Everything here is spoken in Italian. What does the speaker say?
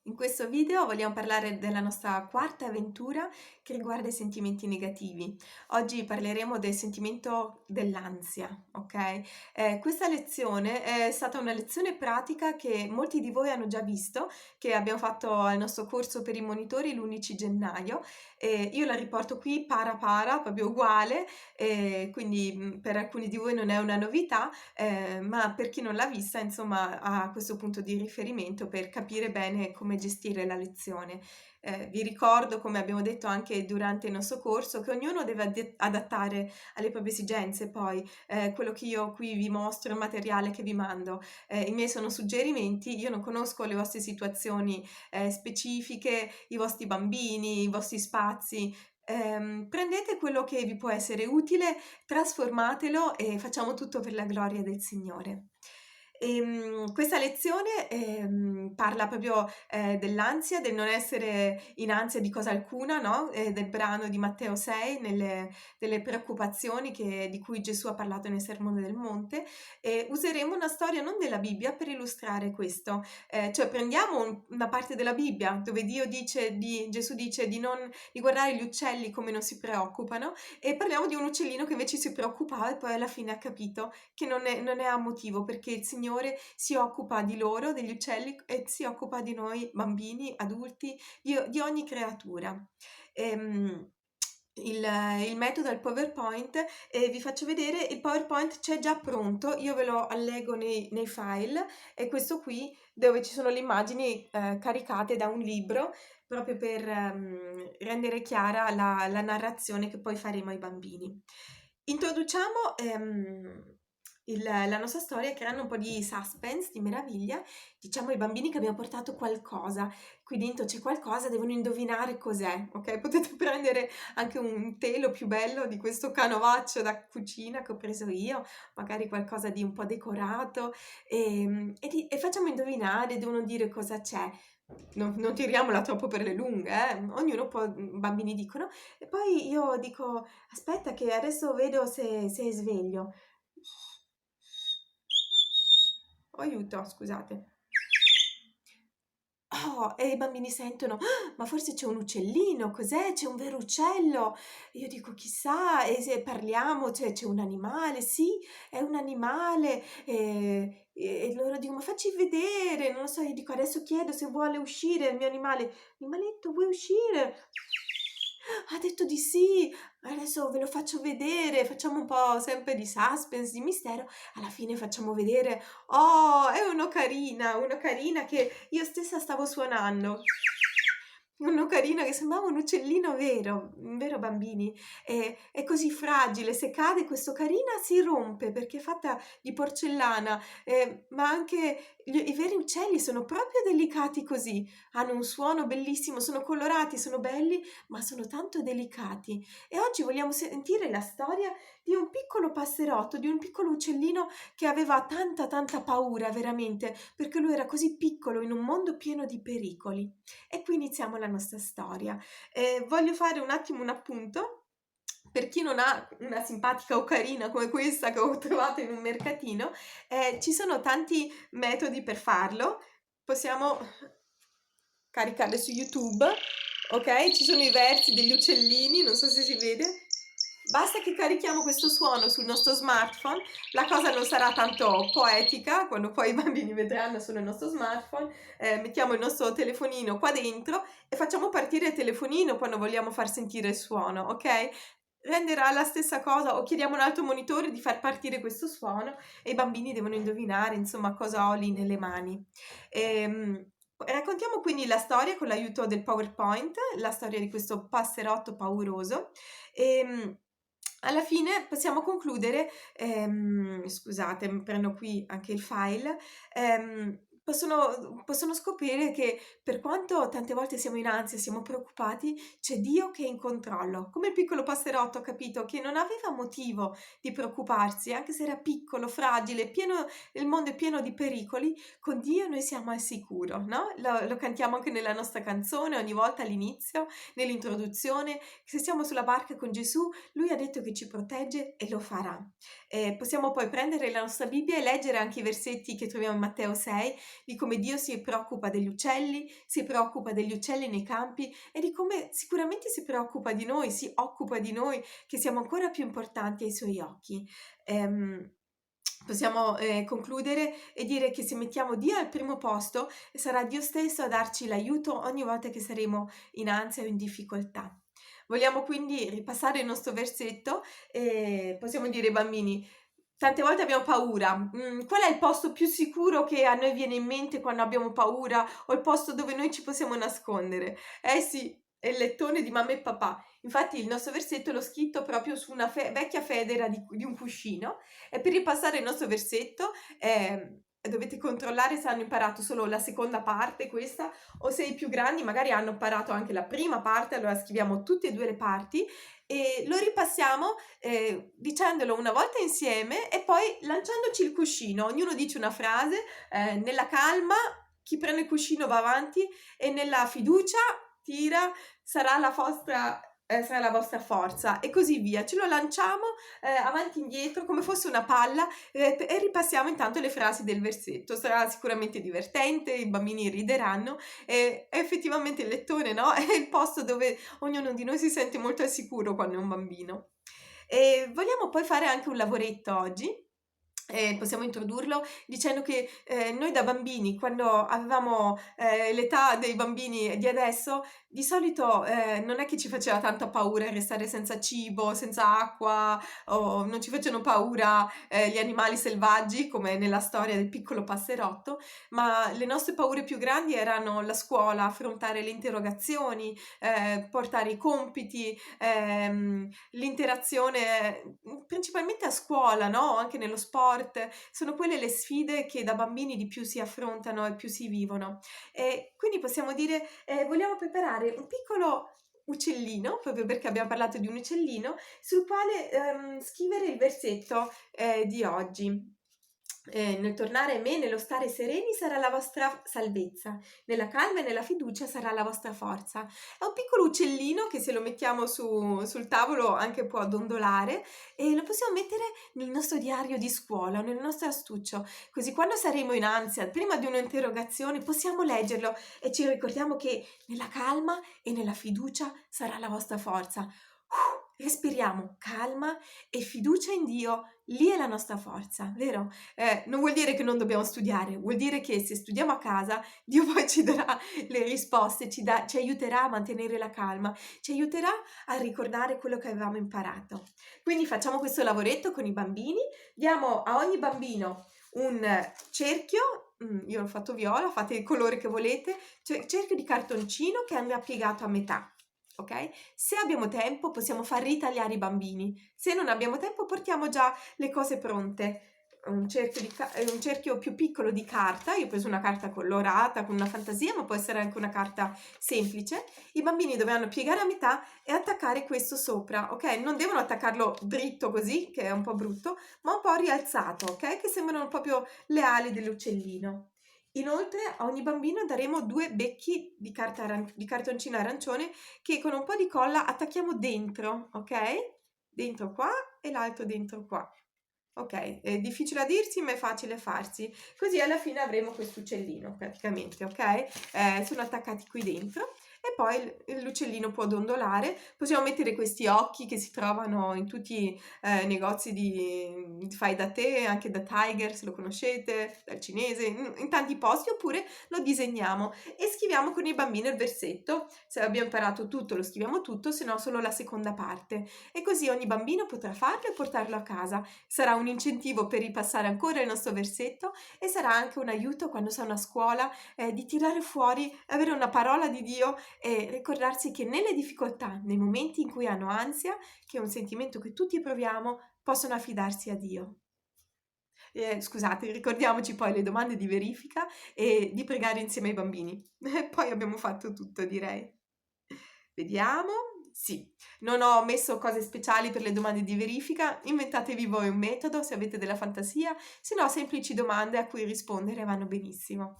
In questo video vogliamo parlare della nostra quarta avventura che riguarda i sentimenti negativi. Oggi parleremo del sentimento dell'ansia, ok? Questa lezione è stata una lezione pratica che molti di voi hanno già visto, che abbiamo fatto al nostro corso per i monitori l'11 gennaio. Io la riporto qui para, proprio uguale, quindi per alcuni di voi non è una novità, ma per chi non l'ha vista, insomma, ha questo punto di riferimento per capire bene come gestire la lezione. Vi ricordo, come abbiamo detto anche durante il nostro corso, che ognuno deve adattare alle proprie esigenze. Poi quello che io qui vi mostro, il materiale che vi mando, i miei sono suggerimenti, io non conosco le vostre situazioni specifiche, i vostri bambini, i vostri spazi. Prendete quello che vi può essere utile, trasformatelo e facciamo tutto per la gloria del Signore. Questa lezione parla proprio dell'ansia, del non essere in ansia di cosa alcuna, no? Del brano di Matteo 6, delle preoccupazioni di cui Gesù ha parlato nel Sermone del Monte. E useremo una storia non della Bibbia per illustrare questo, cioè prendiamo una parte della Bibbia dove Gesù dice di guardare gli uccelli come non si preoccupano, e parliamo di un uccellino che invece si preoccupava e poi alla fine ha capito che non è a motivo, perché il Signore si occupa di loro, degli uccelli, e si occupa di noi bambini, adulti, di ogni creatura. Ehm, il metodo è il PowerPoint, e vi faccio vedere. Il PowerPoint c'è già pronto, io ve lo allego nei file, e questo qui dove ci sono le immagini caricate da un libro proprio per rendere chiara la narrazione che poi faremo ai bambini. Introduciamo la nostra storia creando un po' di suspense, di meraviglia. Diciamo ai bambini che abbiamo portato qualcosa, qui dentro c'è qualcosa, devono indovinare cos'è, ok? Potete prendere anche un telo più bello di questo canovaccio da cucina che ho preso io, magari qualcosa di un po' decorato, e facciamo indovinare, devono dire cosa c'è. Non tiriamola troppo per le lunghe, ognuno può, bambini dicono, e poi io dico: aspetta che adesso vedo se sei sveglio. Oh, aiuto, scusate. Oh, e i bambini sentono: "Ah, ma forse c'è un uccellino, cos'è? C'è un vero uccello?" Io dico: "Chissà", e se parliamo, c'è un animale, sì, è un animale, e loro dicono: "Ma facci vedere", non lo so, io dico: "Adesso chiedo se vuole uscire il mio animale". "Animaletto, vuoi uscire?" Ha detto di sì, adesso ve lo faccio vedere, facciamo un po' sempre di suspense, di mistero, alla fine facciamo vedere, oh, è una carina che io stessa stavo suonando. Un'ocarina che sembrava un uccellino vero, vero bambini, è così fragile, se cade quest'ocarina si rompe perché è fatta di porcellana, ma anche i veri uccelli sono proprio delicati così, hanno un suono bellissimo, sono colorati, sono belli, ma sono tanto delicati. E oggi vogliamo sentire la storia di un piccolo passerotto, di un piccolo uccellino che aveva tanta paura veramente, perché lui era così piccolo in un mondo pieno di pericoli. E qui iniziamo la nostra storia. Voglio fare un attimo un appunto. Per chi non ha una simpatica ocarina come questa che ho trovato in un mercatino, ci sono tanti metodi per farlo. Possiamo caricarle su YouTube, ok? Ci sono i versi degli uccellini, non so se si vede. Basta che carichiamo questo suono sul nostro smartphone, la cosa non sarà tanto poetica quando poi i bambini vedranno sul nostro smartphone, mettiamo il nostro telefonino qua dentro e facciamo partire il telefonino quando vogliamo far sentire il suono, ok? Renderà la stessa cosa, o chiediamo a un altro monitore di far partire questo suono e i bambini devono indovinare, insomma, cosa ho lì nelle mani. Raccontiamo quindi la storia con l'aiuto del PowerPoint, la storia di questo passerotto pauroso. Alla fine possiamo concludere, scusate, prendo qui anche il file, possono scoprire che per quanto tante volte siamo in ansia, siamo preoccupati, c'è Dio che è in controllo. Come il piccolo passerotto, capito, che non aveva motivo di preoccuparsi, anche se era piccolo, fragile, il mondo è pieno di pericoli, con Dio noi siamo al sicuro, no? Lo cantiamo anche nella nostra canzone ogni volta all'inizio, nell'introduzione. Se siamo sulla barca con Gesù, lui ha detto che ci protegge e lo farà. Possiamo poi prendere la nostra Bibbia e leggere anche i versetti che troviamo in Matteo 6, di come Dio si preoccupa degli uccelli, si preoccupa degli uccelli nei campi e di come sicuramente si preoccupa di noi, si occupa di noi, che siamo ancora più importanti ai suoi occhi. Possiamo concludere e dire che se mettiamo Dio al primo posto, sarà Dio stesso a darci l'aiuto ogni volta che saremo in ansia o in difficoltà. Vogliamo quindi ripassare il nostro versetto e possiamo dire ai bambini: tante volte abbiamo paura. Qual è il posto più sicuro che a noi viene in mente quando abbiamo paura o il posto dove noi ci possiamo nascondere? Eh sì, è il lettone di mamma e papà. Infatti il nostro versetto l'ho scritto proprio su una vecchia federa di un cuscino e per ripassare il nostro versetto dovete controllare se hanno imparato solo la seconda parte, questa, o se i più grandi magari hanno imparato anche la prima parte, allora scriviamo tutte e due le parti e lo ripassiamo dicendolo una volta insieme e poi lanciandoci il cuscino. Ognuno dice una frase, nella calma chi prende il cuscino va avanti e nella fiducia tira, sarà la vostra forza e così via. Ce lo lanciamo avanti e indietro come fosse una palla e ripassiamo intanto le frasi del versetto. Sarà sicuramente divertente, i bambini rideranno e effettivamente il lettone, no? È il posto dove ognuno di noi si sente molto al sicuro quando è un bambino. E vogliamo poi fare anche un lavoretto oggi. Possiamo introdurlo dicendo che noi da bambini, quando avevamo l'età dei bambini di adesso, di solito non è che ci faceva tanta paura restare senza cibo, senza acqua, o non ci facevano paura gli animali selvaggi, come nella storia del piccolo passerotto, ma le nostre paure più grandi erano la scuola, affrontare le interrogazioni, portare i compiti, l'interazione principalmente a scuola, no? Anche nello sport. Sono quelle le sfide che da bambini di più si affrontano e più si vivono. E quindi possiamo dire, vogliamo preparare un piccolo uccellino, proprio perché abbiamo parlato di un uccellino, sul quale scrivere il versetto di oggi. Nel tornare a me, nello stare sereni sarà la vostra salvezza, nella calma e nella fiducia sarà la vostra forza. È un piccolo uccellino che se lo mettiamo sul tavolo anche può dondolare e lo possiamo mettere nel nostro diario di scuola o nel nostro astuccio, così quando saremo in ansia, prima di un'interrogazione, possiamo leggerlo e ci ricordiamo che nella calma e nella fiducia sarà la vostra forza. Respiriamo calma e fiducia in Dio, lì è la nostra forza, vero? Non vuol dire che non dobbiamo studiare, vuol dire che se studiamo a casa, Dio poi ci darà le risposte, ci aiuterà a mantenere la calma, ci aiuterà a ricordare quello che avevamo imparato. Quindi facciamo questo lavoretto con i bambini, diamo a ogni bambino un cerchio, io l'ho fatto viola, fate il colore che volete, cerchio di cartoncino che andrà piegato a metà. Ok? Se abbiamo tempo possiamo far ritagliare i bambini, se non abbiamo tempo portiamo già le cose pronte, un cerchio più piccolo di carta, io ho preso una carta colorata con una fantasia, ma può essere anche una carta semplice, i bambini dovranno piegare a metà e attaccare questo sopra, ok? Non devono attaccarlo dritto così, che è un po' brutto, ma un po' rialzato, ok? Che sembrano proprio le ali dell'uccellino. Inoltre a ogni bambino daremo 2 becchi di cartoncino arancione che con un po' di colla attacchiamo dentro, ok? Dentro qua e l'altro dentro qua. Ok, è difficile a dirsi ma è facile a farsi. Così alla fine avremo questo uccellino praticamente, ok? Sono attaccati qui dentro e poi l'uccellino può dondolare. Possiamo mettere questi occhi che si trovano in tutti i negozi di fai da te, anche da Tiger, se lo conoscete, dal cinese, in tanti posti, oppure lo disegniamo e scriviamo con i bambini il versetto. Se abbiamo imparato tutto lo scriviamo tutto, se no solo la seconda parte. E così ogni bambino potrà farlo e portarlo a casa. Sarà un incentivo per ripassare ancora il nostro versetto e sarà anche un aiuto quando sono a scuola di tirare fuori, avere una parola di Dio e ricordarsi che nelle difficoltà, nei momenti in cui hanno ansia, che è un sentimento che tutti proviamo, possono affidarsi a Dio. Scusate, ricordiamoci poi le domande di verifica e di pregare insieme ai bambini. Poi abbiamo fatto tutto, direi. Vediamo. Sì, non ho messo cose speciali per le domande di verifica, inventatevi voi un metodo se avete della fantasia, se no semplici domande a cui rispondere vanno benissimo.